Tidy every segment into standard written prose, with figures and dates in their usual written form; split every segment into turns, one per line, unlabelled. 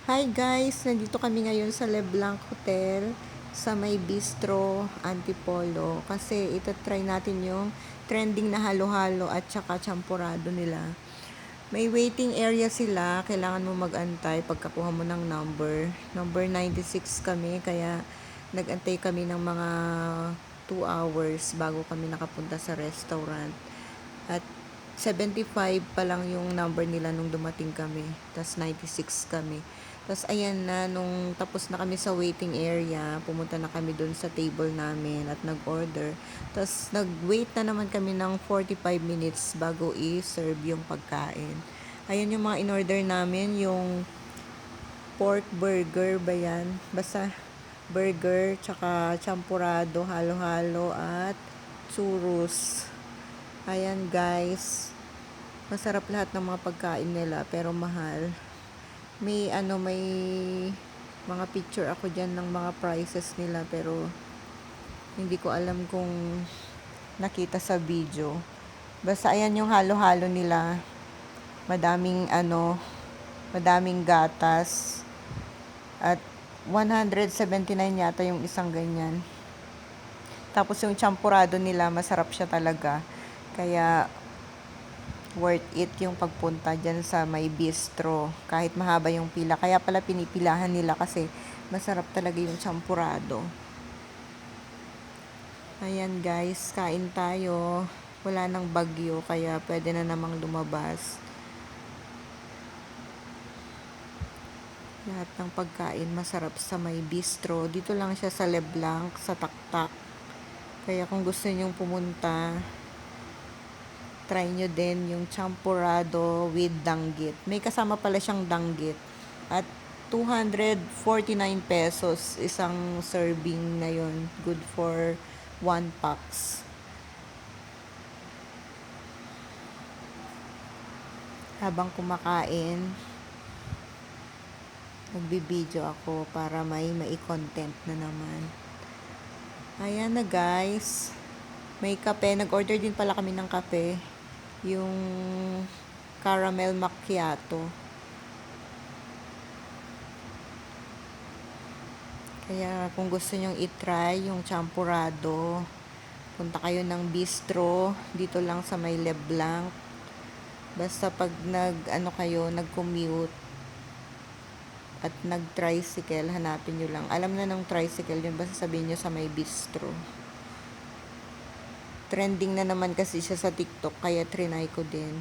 Hi guys! Nandito kami ngayon sa Leblanc Hotel sa may Bistro Antipolo kasi itatry natin yung trending na halo-halo at saka champurado nila. May waiting area sila, kailangan mo mag-antay pagkakuha mo ng number. Number 96 kami kaya nag-antay kami ng mga 2 hours bago kami nakapunta sa restaurant. At 75 pa lang yung number nila nung dumating kami. Tapos 96 kami. Tapos ayan na, nung tapos na kami sa waiting area, pumunta na kami dun sa table namin at nag-order. Tapos nag-wait na naman kami ng 45 minutes bago i-serve yung pagkain. Ayan yung mga in-order namin, yung pork burger ba yan? Basta burger, tsaka champurado, halo-halo at churros. Ayan guys, masarap lahat ng mga pagkain nila pero mahal. May mga picture ako dyan ng mga prices nila pero hindi ko alam kung nakita sa video. Basta ayan yung halo-halo nila. Madaming gatas at 179 yata yung isang ganyan. Tapos yung champurado nila, masarap siya talaga. Kaya worth it yung pagpunta dyan sa may bistro kahit mahaba yung pila. Kaya pala pinipilahan nila kasi masarap talaga yung champurado. Ayan guys, kain tayo. Wala nang bagyo kaya pwede na namang lumabas. Lahat ng pagkain masarap sa may bistro. Dito lang siya sa Leblanc, sa Taktak. Kaya kung gusto nyong pumunta, try nyo din yung champurado with danggit. May kasama pala siyang danggit. At 249 pesos isang serving na yun. Good for 1 packs. Habang kumakain, nagbibideo ako para may content na naman. Ayan na guys. May kape. Nag-order din pala kami ng kape. Yung caramel macchiato. Kaya kung gusto nyong itry yung champurado, punta kayo ng bistro dito lang sa may Leblanc. Basta pag nag-commute at nag-tricycle, hanapin nyo lang. Alam na ng tricycle yun, basta sabihin nyo sa may bistro. Trending na naman kasi siya sa TikTok, kaya trinay ko din.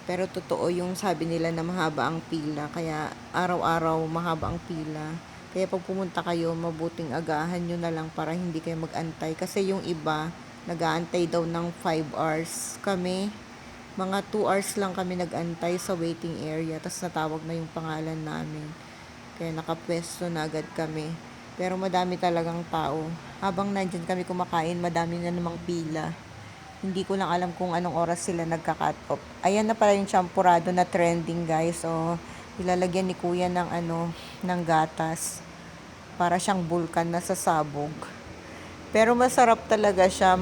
Pero totoo yung sabi nila na mahaba ang pila, kaya araw-araw mahaba ang pila. Kaya pag pumunta kayo, mabuting agahan nyo na lang para hindi kayo mag-antay. Kasi yung iba, nag-aantay daw ng 5 hours. Kami, mga 2 hours lang kami nag-antay sa waiting area. Tapos natawag na yung pangalan namin. Kaya nakapwesto na agad kami. Pero madami talagang tao. Habang nandyan kami kumakain, madami na namang pila. Hindi ko lang alam kung anong oras sila nagka-cut off. Ayan na pala yung champurado na trending guys. So, ilalagyan ni kuya ng gatas. Para siyang bulkan na sasabog. Pero masarap talaga siya.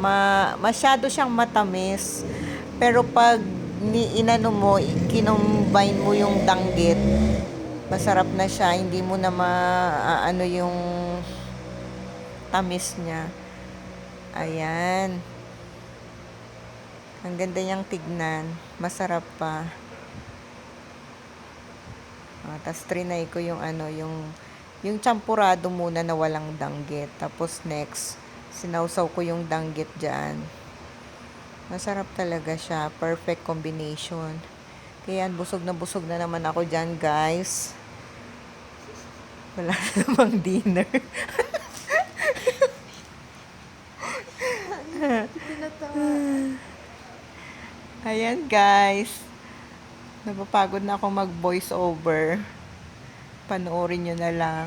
Masyado siyang matamis. Pero pag kinumbine mo yung danggit, masarap na siya. Hindi mo na yung tamis niya. Ayan. Ang ganda niyang tignan. Masarap pa. Tapos trinay ko yung champurado muna na walang danggit. Tapos next, sinawsaw ko yung danggit dyan. Masarap talaga siya. Perfect combination. Kaya busog na naman ako dyan guys. Wala na namang dinner. Ayan guys. Napapagod na akong mag-voice over. Panoorin nyo na lang.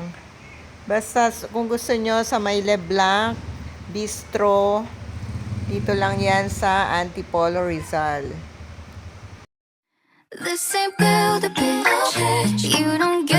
Basta kung gusto nyo sa may Leblanc, Bistro, dito lang yan sa Antipolo, Rizal.
This ain't build a bitch. You don't get